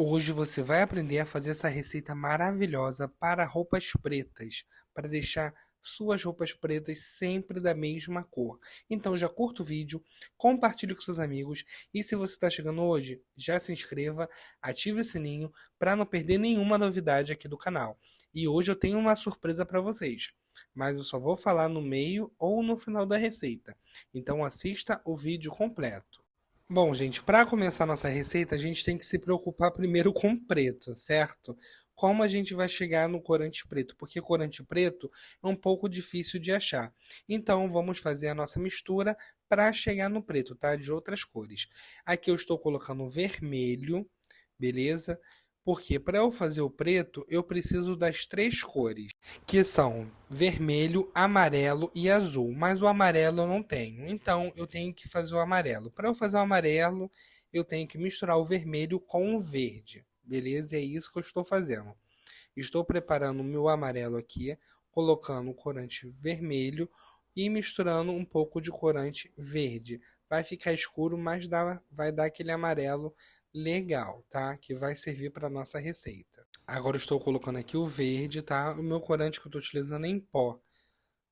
Hoje você vai aprender a fazer essa receita maravilhosa para roupas pretas, para deixar suas roupas pretas sempre da mesma cor. Então já curta o vídeo, compartilhe com seus amigos e se você está chegando hoje, já se inscreva, ative o sininho para não perder nenhuma novidade aqui do canal. E hoje eu tenho uma surpresa para vocês, mas eu só vou falar no meio ou no final da receita. Então assista o vídeo completo. Bom, gente, para começar nossa receita, a gente tem que se preocupar primeiro com o preto, certo? Como a gente vai chegar no corante preto? Porque corante preto é um pouco difícil de achar. Então, vamos fazer a nossa mistura para chegar no preto, tá? De outras cores. Aqui eu estou colocando vermelho, beleza? Porque para eu fazer o preto, eu preciso das três cores, que são vermelho, amarelo e azul. Mas o amarelo eu não tenho, então eu tenho que fazer o amarelo. Para eu fazer o amarelo, eu tenho que misturar o vermelho com o verde, beleza? É isso que eu estou fazendo. Estou preparando o meu amarelo aqui, colocando o corante vermelho e misturando um pouco de corante verde. Vai ficar escuro, mas vai dar aquele amarelo legal, tá? Que vai servir para nossa receita. Agora eu estou colocando aqui o verde, tá? O meu corante que eu estou utilizando é em pó,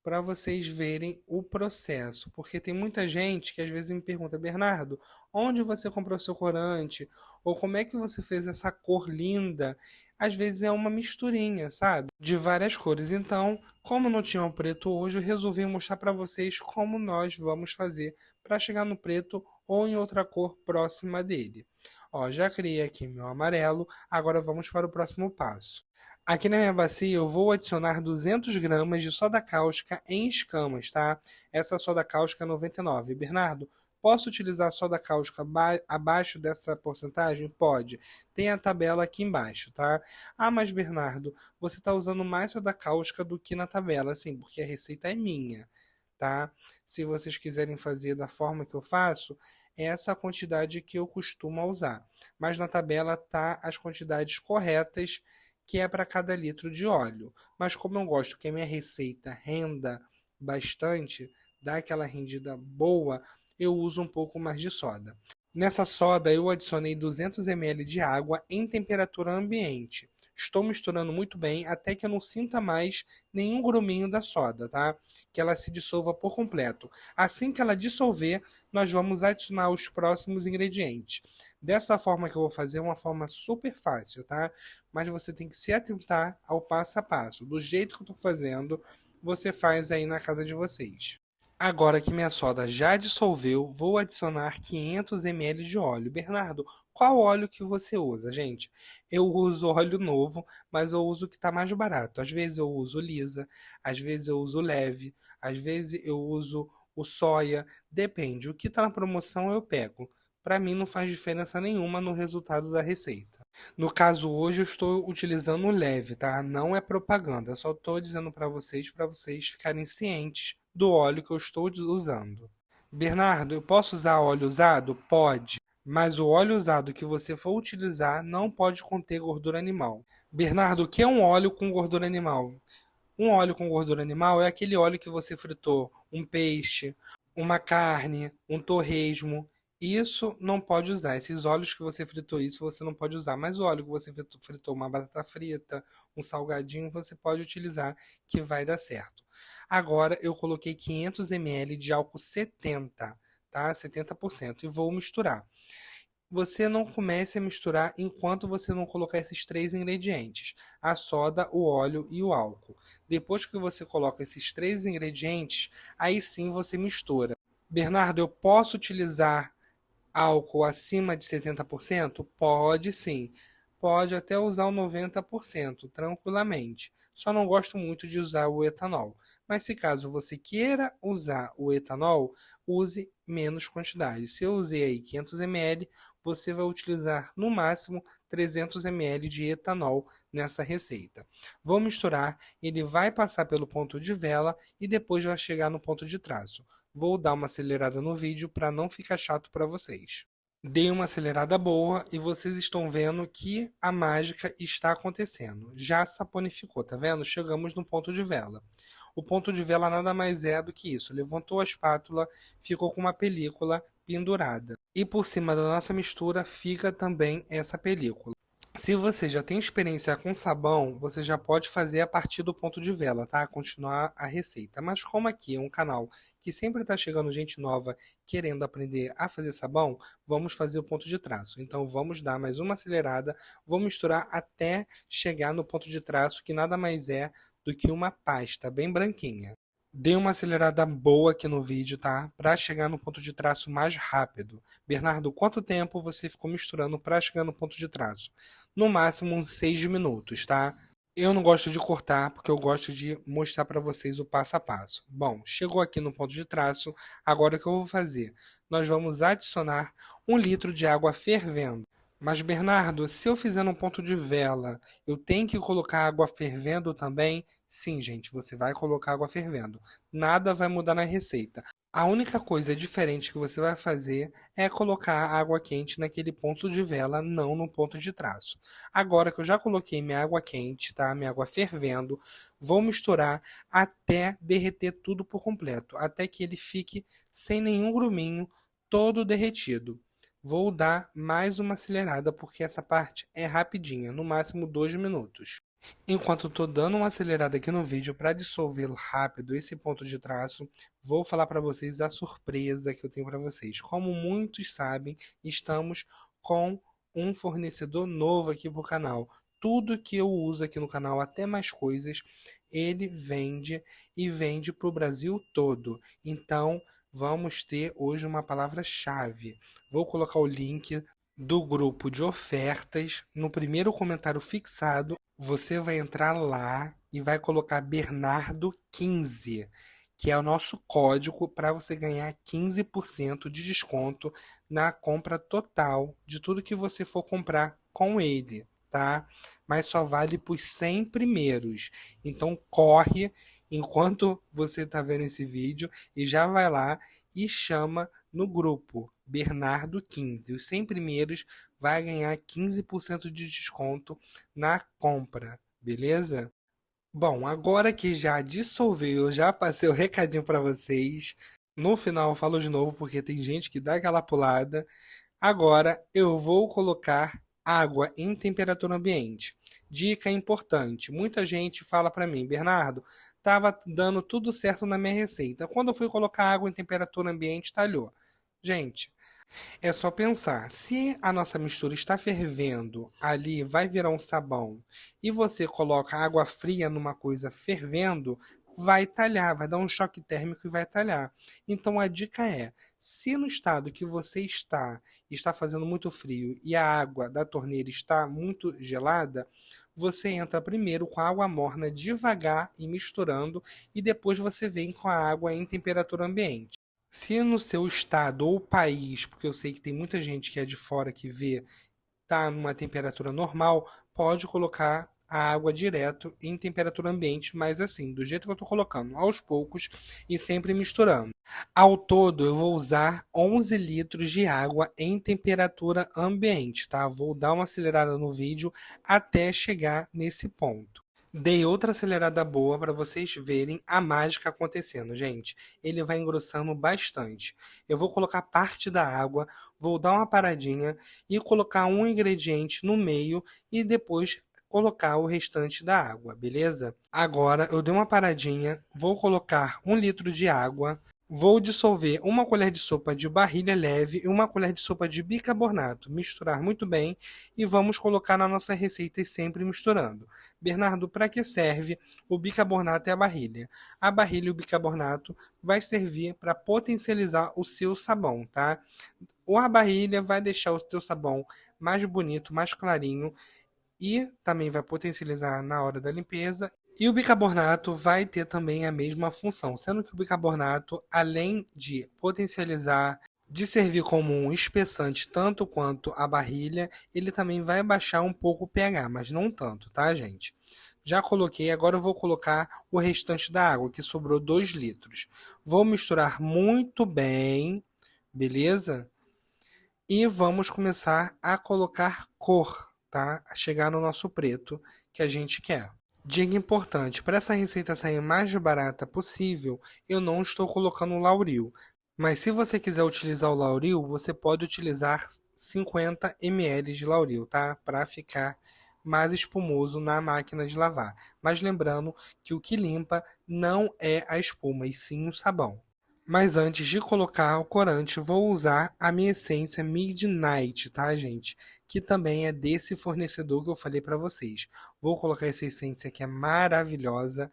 para vocês verem o processo, porque tem muita gente que às vezes me pergunta, Bernardo, onde você comprou seu corante? Ou como é que você fez essa cor linda? Às vezes é uma misturinha, sabe? De várias cores. Então, como não tinha o preto hoje, eu resolvi mostrar para vocês como nós vamos fazer para chegar no preto ou em outra cor próxima dele. Ó, já criei aqui meu amarelo, agora vamos para o próximo passo. Aqui na minha bacia eu vou adicionar 200 gramas de soda cáustica em escamas, tá? Essa soda cáustica é 99. Bernardo, posso utilizar soda cáustica abaixo dessa porcentagem? Pode. Tem a tabela aqui embaixo, tá? Ah, mas Bernardo, você está usando mais soda cáustica do que na tabela. Sim, porque a receita é minha, tá? Se vocês quiserem fazer da forma que eu faço, é essa a quantidade que eu costumo usar. Mas na tabela tá as quantidades corretas que é para cada litro de óleo. Mas como eu gosto que a minha receita renda bastante, dá aquela rendida boa, eu uso um pouco mais de soda. Nessa soda eu adicionei 200 ml de água em temperatura ambiente. Estou misturando muito bem até que eu não sinta mais nenhum gruminho da soda, tá? Que ela se dissolva por completo. Assim que ela dissolver, nós vamos adicionar os próximos ingredientes. Dessa forma que eu vou fazer, é uma forma super fácil, tá? Mas você tem que se atentar ao passo a passo. Do jeito que eu estou fazendo, você faz aí na casa de vocês. Agora que minha soda já dissolveu, vou adicionar 500 ml de óleo. Bernardo, qual óleo que você usa, gente? Eu uso óleo novo, mas eu uso o que está mais barato. Às vezes eu uso lisa, às vezes eu uso leve, às vezes eu uso o soia. Depende, o que está na promoção eu pego. Para mim não faz diferença nenhuma no resultado da receita. No caso hoje eu estou utilizando o leve, tá? Não é propaganda, só estou dizendo para vocês ficarem cientes do óleo que eu estou usando. Bernardo, eu posso usar óleo usado? Pode, mas o óleo usado que você for utilizar não pode conter gordura animal. Bernardo, o que é um óleo com gordura animal? Um óleo com gordura animal é aquele óleo que você fritou um peixe, uma carne, um torresmo. Isso não pode usar. Esses óleos que você fritou, isso você não pode usar. Mas o óleo que você fritou uma batata frita, um salgadinho, você pode utilizar, que vai dar certo. Agora eu coloquei 500 ml de álcool 70, tá? 70%, e vou misturar. Você não comece a misturar enquanto você não colocar esses três ingredientes: a soda, o óleo e o álcool. Depois que você coloca esses três ingredientes, aí sim você mistura. Bernardo, eu posso utilizar álcool acima de 70%? Pode sim. Pode até usar o 90%, tranquilamente. Só não gosto muito de usar o etanol. Mas se caso você queira usar o etanol, use menos quantidade. Se eu usei aí 500 ml, você vai utilizar no máximo 300 ml de etanol nessa receita. Vou misturar, ele vai passar pelo ponto de vela e depois vai chegar no ponto de traço. Vou dar uma acelerada no vídeo para não ficar chato para vocês. Dei uma acelerada boa e vocês estão vendo que a mágica está acontecendo. Já saponificou, tá vendo? Chegamos no ponto de vela. O ponto de vela nada mais é do que isso. Levantou a espátula, ficou com uma película pendurada. E por cima da nossa mistura fica também essa película. Se você já tem experiência com sabão, você já pode fazer a partir do ponto de vela, tá? Continuar a receita. Mas como aqui é um canal que sempre está chegando gente nova querendo aprender a fazer sabão, vamos fazer o ponto de traço. Então vamos dar mais uma acelerada, vou misturar até chegar no ponto de traço, que nada mais é do que uma pasta bem branquinha. Dê uma acelerada boa aqui no vídeo, tá? Para chegar no ponto de traço mais rápido. Bernardo, quanto tempo você ficou misturando para chegar no ponto de traço? No máximo uns 6 minutos, tá? Eu não gosto de cortar porque eu gosto de mostrar para vocês o passo a passo. Bom, chegou aqui no ponto de traço, agora o que eu vou fazer? Nós vamos adicionar 1 litro de água fervendo. Mas Bernardo, se eu fizer num ponto de vela, eu tenho que colocar água fervendo também? Sim, gente, você vai colocar água fervendo. Nada vai mudar na receita. A única coisa diferente que você vai fazer é colocar água quente naquele ponto de vela, não no ponto de traço. Agora que eu já coloquei minha água quente, tá? Minha água fervendo, vou misturar até derreter tudo por completo, até que ele fique sem nenhum gruminho, todo derretido. Vou dar mais uma acelerada porque essa parte é rapidinha, no máximo 2 minutos. Enquanto estou dando uma acelerada aqui no vídeo para dissolver rápido esse ponto de traço, vou falar para vocês a surpresa que eu tenho para vocês. Como muitos sabem, estamos com um fornecedor novo aqui para o canal. Tudo que eu uso aqui no canal, até mais coisas, ele vende e vende para o Brasil todo. Então, vamos ter hoje uma palavra-chave. Vou colocar o link do grupo de ofertas no primeiro comentário fixado. Você vai entrar lá e vai colocar Bernardo15, que é o nosso código para você ganhar 15% de desconto na compra total de tudo que você for comprar com ele, tá? Mas só vale para os 100 primeiros. Então corre enquanto você está vendo esse vídeo e já vai lá e chama no grupo Bernardo15. Os 100 primeiros vai ganhar 15% de desconto na compra, beleza? Bom, agora que já dissolveu, já passei o recadinho para vocês. No final eu falo de novo porque tem gente que dá aquela pulada. Agora eu vou colocar água em temperatura ambiente. Dica importante: muita gente fala para mim, Bernardo, estava dando tudo certo na minha receita. Quando eu fui colocar água em temperatura ambiente, talhou. Gente, é só pensar, se a nossa mistura está fervendo, ali vai virar um sabão, e você coloca água fria numa coisa fervendo, vai talhar, vai dar um choque térmico e vai talhar. Então a dica é, se no estado que você está fazendo muito frio e a água da torneira está muito gelada, você entra primeiro com a água morna devagar e misturando, e depois você vem com a água em temperatura ambiente. Se no seu estado ou país, porque eu sei que tem muita gente que é de fora que vê, tá numa temperatura normal, pode colocar a água direto em temperatura ambiente, mas assim, do jeito que eu estou colocando, aos poucos e sempre misturando. Ao todo, eu vou usar 11 litros de água em temperatura ambiente, tá? Vou dar uma acelerada no vídeo até chegar nesse ponto. Dei outra acelerada boa para vocês verem a mágica acontecendo, gente. Ele vai engrossando bastante. Eu vou colocar parte da água, vou dar uma paradinha e colocar um ingrediente no meio e depois colocar o restante da água, beleza? Agora eu dei uma paradinha, vou colocar 1 litro de água. Vou dissolver 1 colher de sopa de barilha leve e 1 colher de sopa de bicarbonato. Misturar muito bem e vamos colocar na nossa receita sempre misturando. Bernardo, para que serve o bicarbonato e a barilha? A barilha e o bicarbonato vai servir para potencializar o seu sabão, tá? A barilha vai deixar o seu sabão mais bonito, mais clarinho e também vai potencializar na hora da limpeza. E o bicarbonato vai ter também a mesma função, sendo que o bicarbonato, além de potencializar, de servir como um espessante tanto quanto a barilha, ele também vai baixar um pouco o pH, mas não tanto, tá, gente? Já coloquei, agora eu vou colocar o restante da água, que sobrou 2 litros. Vou misturar muito bem, beleza? E vamos começar a colocar cor, tá? A chegar no nosso preto que a gente quer. Dica importante, para essa receita sair mais barata possível, eu não estou colocando lauril. Mas se você quiser utilizar o Lauril, você pode utilizar 50 ml de Lauril, tá? Para ficar mais espumoso na máquina de lavar. Mas lembrando que o que limpa não é a espuma, e sim o sabão. Mas antes de colocar o corante, vou usar a minha essência Midnight, tá, gente? Que também é desse fornecedor que eu falei para vocês. Vou colocar essa essência que é maravilhosa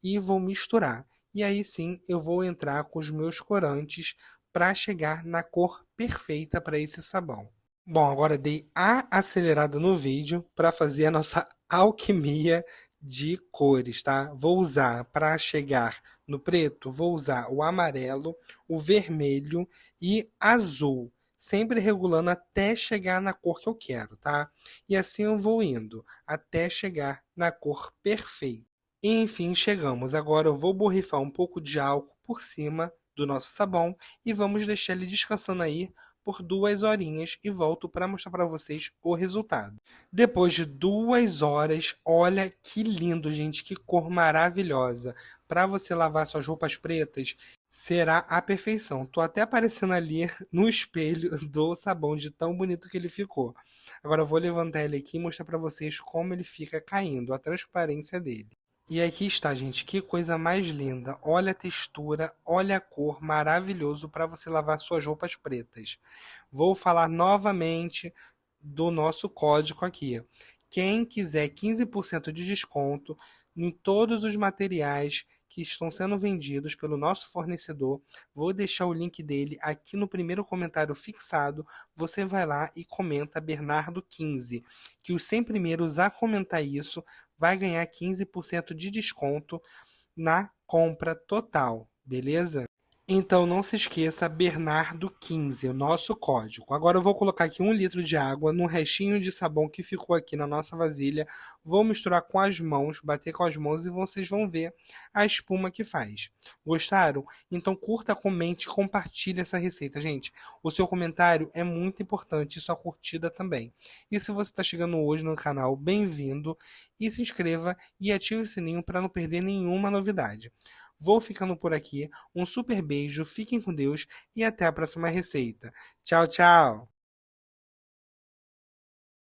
e vou misturar. E aí sim eu vou entrar com os meus corantes para chegar na cor perfeita para esse sabão. Bom, agora dei a acelerada no vídeo para fazer a nossa alquimia de cores, tá? Vou usar para chegar no preto, vou usar o amarelo, o vermelho e azul, sempre regulando até chegar na cor que eu quero, tá? E assim eu vou indo até chegar na cor perfeita. E enfim, chegamos. Agora eu vou borrifar um pouco de álcool por cima do nosso sabão e vamos deixar ele descansando aí por 2 horinhas e volto para mostrar para vocês o resultado. Depois de 2 horas, olha que lindo, gente, que cor maravilhosa. Para você lavar suas roupas pretas, será a perfeição. Tô até aparecendo ali no espelho do sabão de tão bonito que ele ficou. Agora eu vou levantar ele aqui e mostrar para vocês como ele fica caindo, a transparência dele. E aqui está, gente, que coisa mais linda. Olha a textura, olha a cor, maravilhoso para você lavar suas roupas pretas. Vou falar novamente do nosso código aqui. Quem quiser 15% de desconto em todos os materiais que estão sendo vendidos pelo nosso fornecedor, vou deixar o link dele aqui no primeiro comentário fixado. Você vai lá e comenta Bernardo15, que os 100 primeiros a comentar isso vai ganhar 15% de desconto na compra total, beleza? Então não se esqueça, Bernardo15, o nosso código. Agora eu vou colocar aqui 1 litro de água no restinho de sabão que ficou aqui na nossa vasilha. Vou misturar com as mãos, bater com as mãos e vocês vão ver a espuma que faz. Gostaram? Então curta, comente e compartilhe essa receita, gente. O seu comentário é muito importante e sua curtida também. E se você está chegando hoje no canal, bem-vindo e se inscreva e ative o sininho para não perder nenhuma novidade. Vou ficando por aqui. Um super beijo, fiquem com Deus e até a próxima receita. Tchau, tchau!